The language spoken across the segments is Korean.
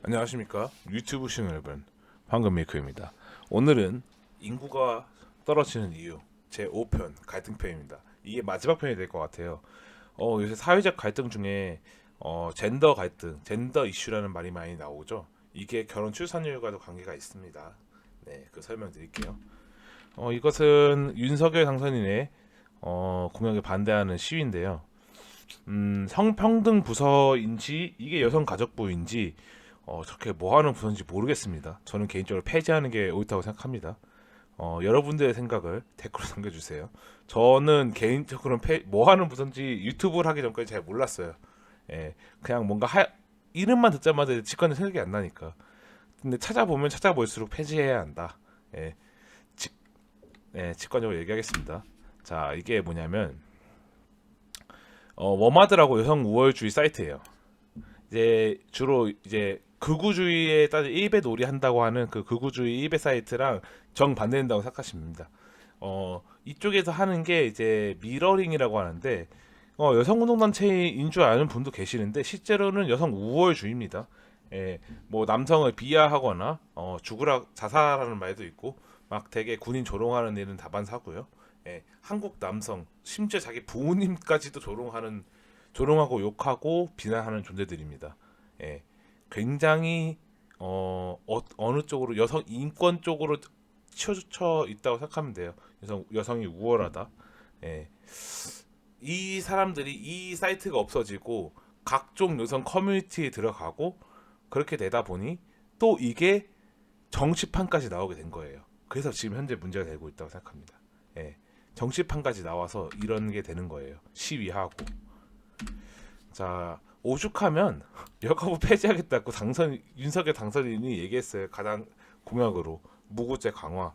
안녕하십니까. 유튜브 시청자 여러분, 황금메이커입니다. 오늘은 인구가 떨어지는 이유 제 5편 갈등편입니다. 이게 마지막 편이 될 것 같아요. 요새 사회적 갈등 중에 젠더 갈등, 젠더 이슈라는 말이 많이 나오죠. 이게 결혼 출산율과도 관계가 있습니다. 네, 그 설명드릴게요. 이것은 윤석열 당선인의 공약에 반대하는 시위인데요. 성평등 부서인지 이게 여성가족부인지 저렇게 뭐 하는 부서인지 모르겠습니다. 저는 개인적으로 폐지하는 게 옳다고 생각합니다. 여러분들의 생각을 댓글로 남겨주세요. 저는 개인적으로 뭐 하는 부서인지 유튜브를 하기 전까지 잘 몰랐어요. 예, 그냥 뭔가 이름만 듣자마자 직관이 생각이 안 나니까. 근데 찾아보면 찾아볼수록 폐지해야 한다. 예, 직, 직관적으로 얘기하겠습니다. 자, 이게 뭐냐면 워마드라고 여성 우월주의 사이트예요. 이제 주로 이제 극우주의에 따져 일배 놀이한다고 하는 그 극우주의 일배 사이트랑 정반대된다고 생각하시면 됩니다. 이쪽에서 하는 게 이제 미러링이라고 하는데 여성운동단체인 줄 아는 분도 계시는데 실제로는 여성 우월주의입니다. 예, 뭐 남성을 비하하거나 죽으라 자살하는 말도 있고 막 되게 군인 조롱하는 일은 다반사고요. 예, 한국 남성 심지어 자기 부모님까지도 조롱하고 욕하고 비난하는 존재들입니다. 예, 굉장히 느 쪽으로 여성 인권 쪽으로 치우쳐 있다고 생각하면 돼요. 여성이 우월하다. 예, 이 사람들이 이 사이트가 없어지고 각종 여성 커뮤니티에 들어가고 그렇게 되다 보니 또 이게 정치판까지 나오게 된 거예요. 그래서 지금 현재 문제가 되고 있다고 생각합니다. 예, 정치판까지 나와서 이런 게 되는 거예요. 시위하고. 자, 오죽하면 여가부 폐지하겠다고 윤석열 당선인이 얘기했어요. 가장 공약으로 무고죄 강화.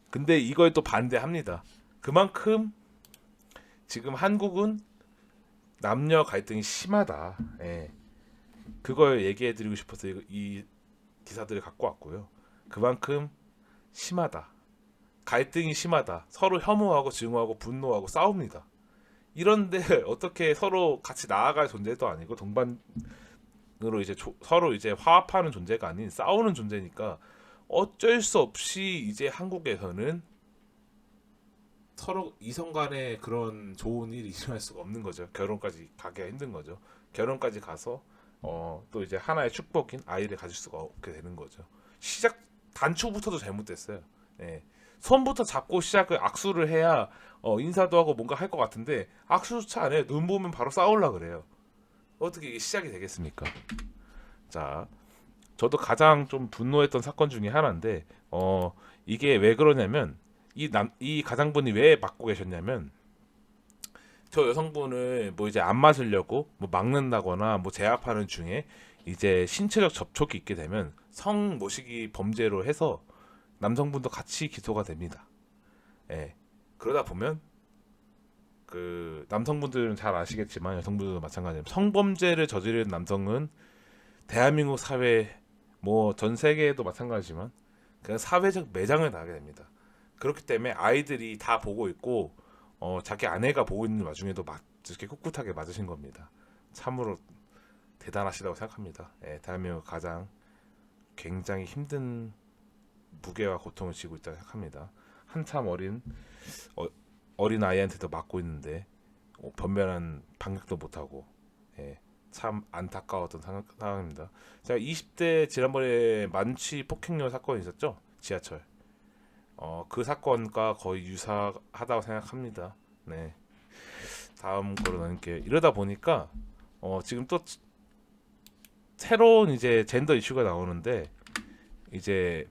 근데 이걸 또 반대합니다. 그만큼 지금 한국은 남녀 갈등이 심하다. 예. 그걸 얘기해드리고 싶어서 이 기사들을 갖고 왔고요. 그만큼 심하다. 갈등이 심하다. 서로 혐오하고 증오하고 분노하고 싸웁니다. 이런데 어떻게 서로 같이 나아갈 존재도 아니고 동반으로 이제 서로 이제 화합하는 존재가 아닌 싸우는 존재니까 어쩔 수 없이 이제 한국에서는 서로 이성 간에 그런 좋은 일이 일어날 수가 없는 거죠. 결혼까지 가기가 힘든 거죠. 결혼까지 가서 또 이제 하나의 축복인 아이를 가질 수가 없게 되는 거죠. 시작 단초부터도 잘못됐어요. 네. 손부터 잡고 시작을 악수를 해야 인사도 하고 뭔가 할 것 같은데 악수조차 안 해요. 눈 보면 바로 싸우려 그래요. 어떻게 이게 시작이 되겠습니까? 자, 저도 가장 좀 분노했던 사건 중에 하나인데 이게 왜 그러냐면 이 가장분이 왜 맡고 계셨냐면 저 여성분을 뭐 이제 안 맞으려고 뭐 막는다거나 뭐 제압하는 중에 이제 신체적 접촉이 있게 되면 성모시기 범죄로 해서 남성분도 같이 기소가 됩니다. 예. 그러다 보면 그 남성분들은 잘 아시겠지만 여성분들도 마찬가지로 성범죄를 저지른 남성은 대한민국 사회 뭐 전 세계에도 마찬가지지만 그냥 사회적 매장을 당하게 됩니다. 그렇기 때문에 아이들이 다 보고 있고 자기 아내가 보고 있는 와중에도 이렇게 꿋꿋하게 맞으신 겁니다. 참으로 대단하시다고 생각합니다. 예, 대한민국 가장 굉장히 힘든 무게와 고통을 지고 있다고 생각합니다. 한참 어, 어린 아이한테도 맞고 있는데 변변한 반격도 못하고 예, 참 안타까웠던 상황입니다. 제가 20대 지난번에 만취 폭행료 사건이 있었죠. 지하철. 그 사건과 거의 유사하다고 생각합니다. 네. 다음 거로 넘길게요. 이러다 보니까 지금 또 새로운 이제 젠더 이슈가 나오는데 이제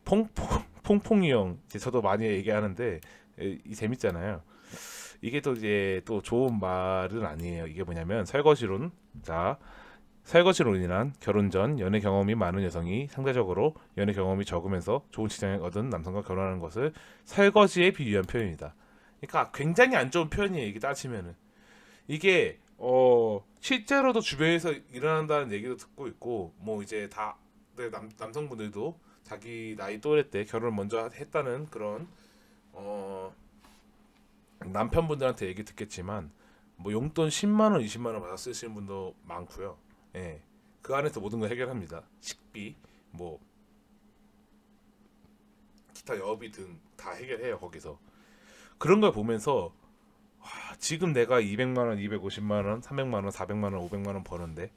퐁퐁이 형 이제 저도 많이 얘기하는데 이 재밌잖아요. 이게 또 이제 또 좋은 말은 아니에요. 이게 뭐냐면 설거지론. 자, 설거지론이란 결혼 전 연애 경험이 많은 여성이 상대적으로 연애 경험이 적으면서 좋은 직장을 얻은 남성과 결혼하는 것을 설거지에 비유한 표현이다. 그러니까 굉장히 안 좋은 표현이에요. 이게 따지면은 이게 실제로도 주변에서 일어난다는 얘기도 듣고 있고 뭐 이제 다 남성분들도 자기 나이 또래 때 결혼을 먼저 했다는 그런 어, 남편분들한테 얘기 듣겠지만 뭐 용돈 10만 원, 20만 원 받아 쓰시는 분도 많고요. 예. 그 안에서 모든 걸 해결합니다. 식비, 뭐 기타 여비 등 다 해결해요 거기서. 그런 걸 보면서 지금 내가 200만 원, 250만 원, 300만 원, 400만 원, 500만 원 버는데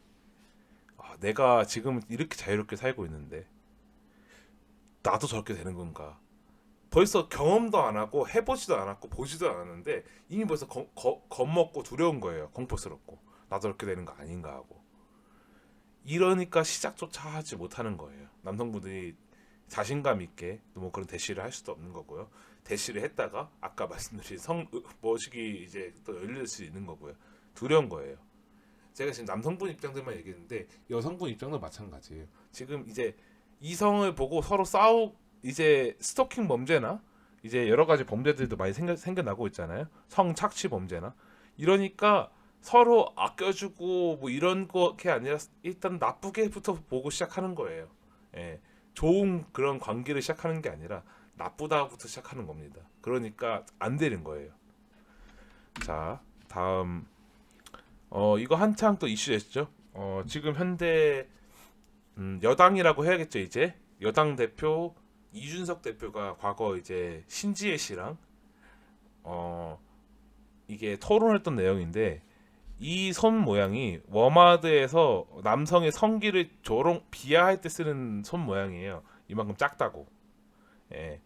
내가 지금 이렇게 자유롭게 살고 있는데 나도 저렇게 되는 건가? 벌써 경험도 안 하고 해보지도 않았고 보지도 않았는데 이미 벌써 겁먹고 두려운 거예요. 공포스럽고 나도 저렇게 되는 거 아닌가 하고. 이러니까 시작조차 하지 못하는 거예요. 남성분들이 자신감 있게 뭐 그런 대시를 할 수도 없는 거고요. 대시를 했다가 아까 말씀드린 머시기 이제 또 열릴 수 있는 거고요. 두려운 거예요. 제가 지금 남성분 입장들만 얘기했는데 여성분 입장도 마찬가지예요. 지금 이제 이성을 보고 서로 이제 스토킹 범죄나 이제 여러 가지 범죄들도 많이 생겨나고 있잖아요. 성착취 범죄나 이러니까 서로 아껴주고 뭐 이런 게 아니라 일단 나쁘게부터 보고 시작하는 거예요. 예. 좋은 그런 관계를 시작하는 게 아니라 나쁘다부터 시작하는 겁니다. 그러니까 안 되는 거예요. 자, 다음 이거 한창 또 이슈됐죠. 지금 현대 여당이라고 해야겠죠. 이제 여당 대표 이준석 대표가 과거 이제 신지혜 씨랑 이게 토론했던 내용인데 이 손 모양이 워마드에서 남성의 성기를 비하할 때 쓰는 손 모양이에요. 이만큼 작다고. 예.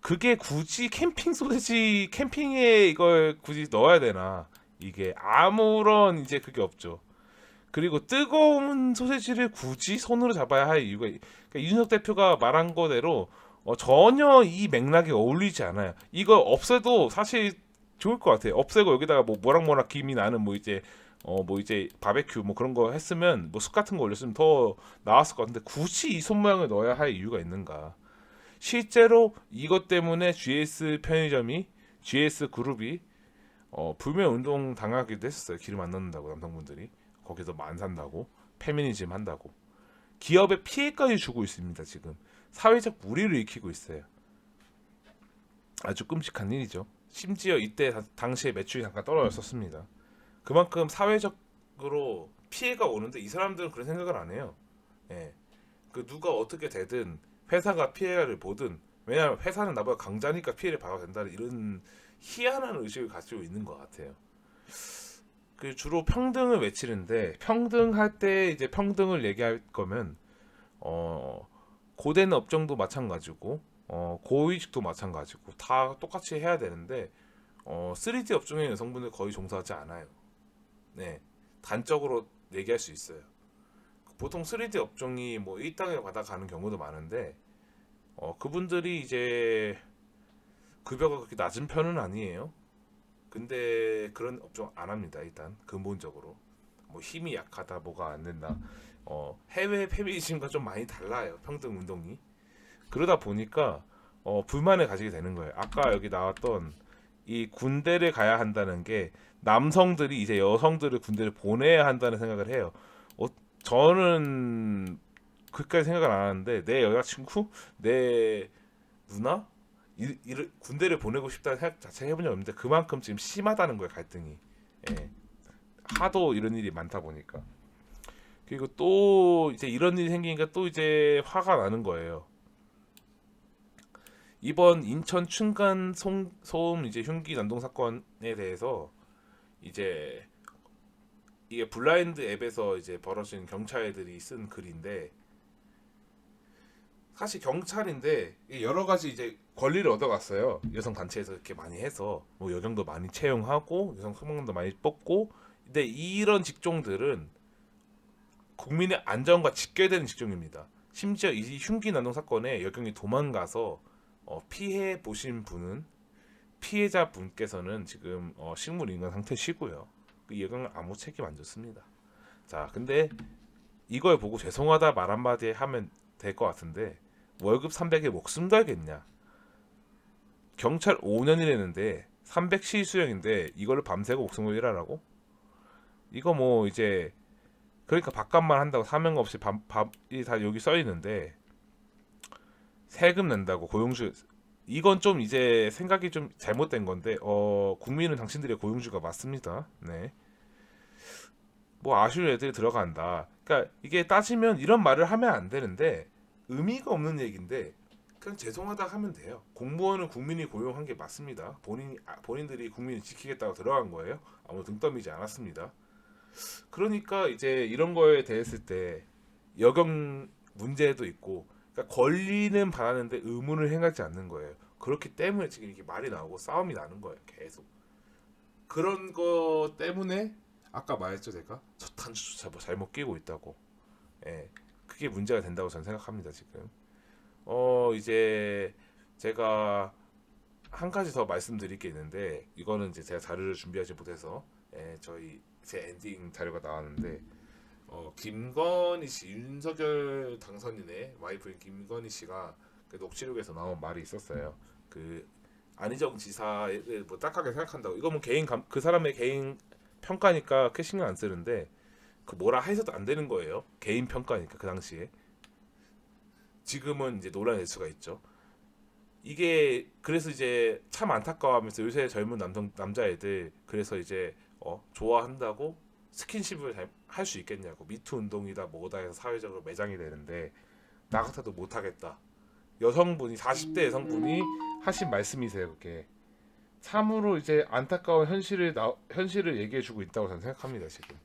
그게 굳이 캠핑에 이걸 굳이 넣어야 되나? 이게 아무런 이제 그게 없죠. 그리고 뜨거운 소세지를 굳이 손으로 잡아야 할 이유가 그러니까 이준석 대표가 말한 거대로 전혀 이 맥락에 어울리지 않아요. 이거 없애도 사실 좋을 것 같아요. 없애고 여기다가 뭐 모락모락 김이 나는 뭐 이제 바베큐 뭐 그런 거 했으면 뭐 숯 같은 거 올렸으면 더 나았을 것 같은데 굳이 이 손 모양을 넣어야 할 이유가 있는가? 실제로 이것 때문에 GS 그룹이 불매 운동 당하기도 했었어요. 기름 안 넣는다고 남성분들이 거기서 뭐 안 산다고 페미니즘 한다고 기업에 피해까지 주고 있습니다. 지금 사회적 무리를 일으키고 있어요. 아주 끔찍한 일이죠. 심지어 이때 당시에 매출이 잠깐 떨어졌었습니다. 그만큼 사회적으로 피해가 오는데 이 사람들은 그런 생각을 안 해요. 예. 그 누가 어떻게 되든 회사가 피해를 보든 왜냐하면 회사는 나보다 강자니까 피해를 받아도 된다는 이런 희한한 의식을 가지고 있는 것 같아요. 그 주로 평등을 외치는데 평등할 때 이제 평등을 얘기할 거면 고된 업종도 마찬가지고 고위직도 마찬가지고 다 똑같이 해야 되는데 3D 업종의 여성분들 거의 종사하지 않아요. 네, 단적으로 얘기할 수 있어요. 보통 3D 업종이 뭐 일당을 받아가는 경우도 많은데 그분들이 이제 급여가 그렇게 낮은 편은 아니에요. 근데 그런 업종 안 합니다. 일단 근본적으로 뭐 힘이 약하다 뭐가 안 된다. 해외 페미니즘과 좀 많이 달라요. 평등 운동이. 그러다 보니까 불만을 가지게 되는 거예요. 아까 여기 나왔던 이 군대를 가야 한다는 게 남성들이 이제 여성들을 군대를 보내야 한다는 생각을 해요. 저는 그까지 생각을 안 하는데 내 여자친구, 내 누나 군대를 보내고 싶다는 생각 자체 해본 적 없는데 그만큼 지금 심하다는 거예요 갈등이. 예. 하도 이런 일이 많다 보니까. 그리고 또 이제 이런 일이 생기니까 또 이제 화가 나는 거예요. 이번 인천 층간 소음 이제 흉기 난동 사건에 대해서 이제 이게 블라인드 앱에서 이제 벌어진 경찰들이 쓴 글인데 사실 경찰인데 여러 가지 이제 권리를 얻어갔어요. 여성 단체에서 이렇게 많이 해서 뭐 여경도 많이 채용하고 여성 소방관도 많이 뽑고 근데 이런 직종들은 국민의 안전과 직결되는 직종입니다. 심지어 이 흉기 난동 사건에 여경이 도망가서 피해 보신 피해자 분께서는 지금 식물 인간 상태시고요. 그 여경은 아무 책임 안 졌습니다. 자, 근데 이걸 보고 죄송하다 말 한마디 하면 될 것 같은데 월급 300에 목숨 걸겠냐? 경찰 5년 일했는데 300 실수령인데 이거를 밤새고 목숨 걸고 일하라고? 이거 뭐 이제 그러니까 밥값만 한다고 사명 없이 밥이 다 여기 써 있는데 세금 낸다고 고용주 이건 좀 이제 생각이 좀 잘못된 건데 국민은 당신들의 고용주가 맞습니다. 네. 뭐 아쉬운 애들이 들어간다. 그러니까 이게 따지면 이런 말을 하면 안 되는데 의미가 없는 얘기인데 그냥 죄송하다 하면 돼요. 공무원은 국민이 고용한 게 맞습니다. 본인들이 국민을 지키겠다고 들어간 거예요. 아무 등 떠미지 않았습니다. 그러니까 이제 이런 거에 대했을 때 여경 문제도 있고 그러니까 권리는 받았는데 의무를 행하지 않는 거예요. 그렇기 때문에 지금 이렇게 말이 나오고 싸움이 나는 거예요. 계속. 그런 거 때문에 아까 말했죠 제가 첫 단추조차 뭐 잘못 끼고 있다고. 예, 그게 문제가 된다고 저는 생각합니다 지금. 이제 제가 한 가지 더 말씀드릴 게 있는데 이거는 이제 제가 자료를 준비하지 못해서 저희 제 엔딩 자료가 나왔는데 김건희 씨 윤석열 당선인의 와이프인 김건희 씨가 그 녹취록에서 나온 말이 있었어요. 그 안희정 지사를 뭐 딱하게 생각한다고. 이거 뭐 그 사람의 개인 평가니까 크 신경 안 쓰는데 그 뭐라 해서도 안 되는 거예요. 개인 평가니까 그 당시에. 지금은 이제 논란될 수가 있죠. 이게 그래서 이제 참 안타까워하면서 요새 젊은 남자애들 그래서 이제 좋아한다고 스킨십을 할 수 있겠냐고 미투 운동이다 뭐다 해서 사회적으로 매장이 되는데 나 같아도 못하겠다. 여성분이 40대 여성분이 하신 말씀이세요. 그게 참으로 이제 안타까운 현실을 얘기해주고 있다고 저는 생각합니다. 지금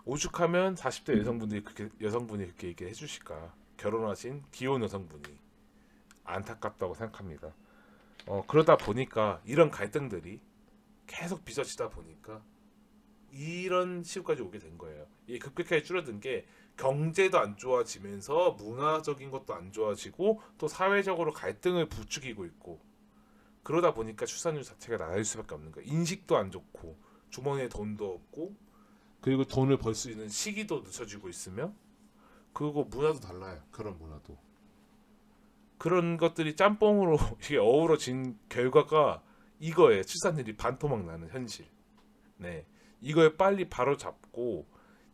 오죽하면 40대 여성분이 그렇게 얘기를 해주실까. 결혼하신 귀여운 여성분이 안타깝다고 생각합니다. 그러다 보니까 이런 갈등들이 계속 빚어지다 보니까 이런 시국까지 오게 된 거예요. 이게 급격하게 줄어든 게 경제도 안 좋아지면서 문화적인 것도 안 좋아지고 또 사회적으로 갈등을 부추기고 있고 그러다 보니까 출산율 자체가 낮아질 수밖에 없는 거예요. 인식도 안 좋고 주머니에 돈도 없고 그리고 돈을 벌 수 있는 시기도 늦춰지고 있으며 그리고 문화도 달라요. 그런 문화도. 그런 것들이 짬뽕으로 이게 어우러진 결과가 이거예요. 출산율이 반토막 나는 현실. 네, 이걸 빨리 바로 잡고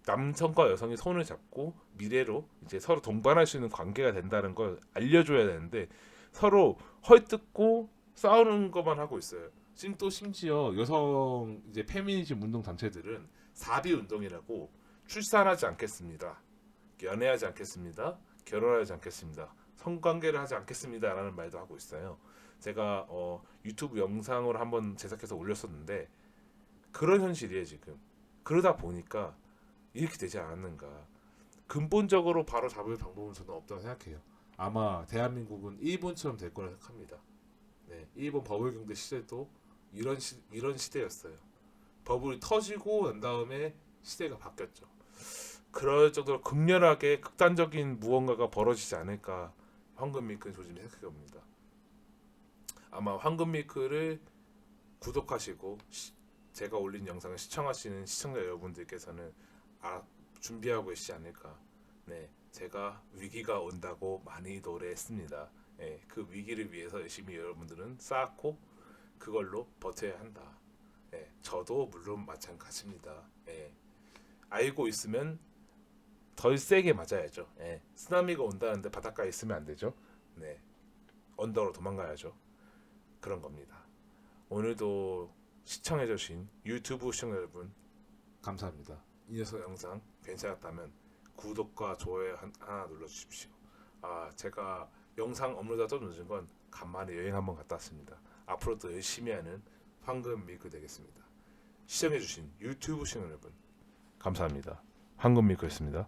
남성과 여성이 손을 잡고 미래로 이제 서로 동반할 수 있는 관계가 된다는 걸 알려줘야 되는데 서로 헐뜯고 싸우는 것만 하고 있어요. 지금 또 심지어 여성 이제 페미니즘 운동 단체들은 사비 운동이라고 출산하지 않겠습니다. 연애하지 않겠습니다. 결혼하지 않겠습니다. 성관계를 하지 않겠습니다라는 말도 하고 있어요. 제가 유튜브 영상으로 한번 제작해서 올렸었는데 그런 현실이에요 지금. 그러다 보니까 이렇게 되지 않았는가. 근본적으로 바로 잡을 방법은 저는 없다고 생각해요. 아마 대한민국은 일본처럼 될 거라 생각합니다. 네, 일본 버블경제 시대도 이런 시대였어요. 버블이 터지고 난 다음에 시대가 바뀌었죠. 그럴 정도로 극렬하게 극단적인 무언가가 벌어지지 않을까 황금밀크 조짐이 생각해 봅니다. 아마 황금밀크를 구독하시고 제가 올린 영상을 시청하시는 시청자 여러분들께서는 준비하고 계시지 않을까. 네, 제가 위기가 온다고 많이 노래했습니다. 네, 그 위기를 위해서 열심히 여러분들은 쌓았고 그걸로 버텨야 한다. 네, 저도 물론 마찬가지입니다. 네, 알고 있으면 덜 세게 맞아야죠. 네, 쓰나미가 온다는데 바닷가에 있으면 안 되죠. 네, 언덕으로 도망가야죠. 그런 겁니다. 오늘도 시청해주신 유튜브 시청자 여러분 감사합니다. 이 녀석 영상 괜찮았다면 구독과 좋아요 하나 눌러주십시오. 제가 영상 업로드가 좀 늦은 건 간만에 여행 한번 갔다 왔습니다. 앞으로도 열심히 하는 황금밀크 되겠습니다. 시청해주신 유튜브 시청자 여러분 감사합니다. 황금밀크였습니다.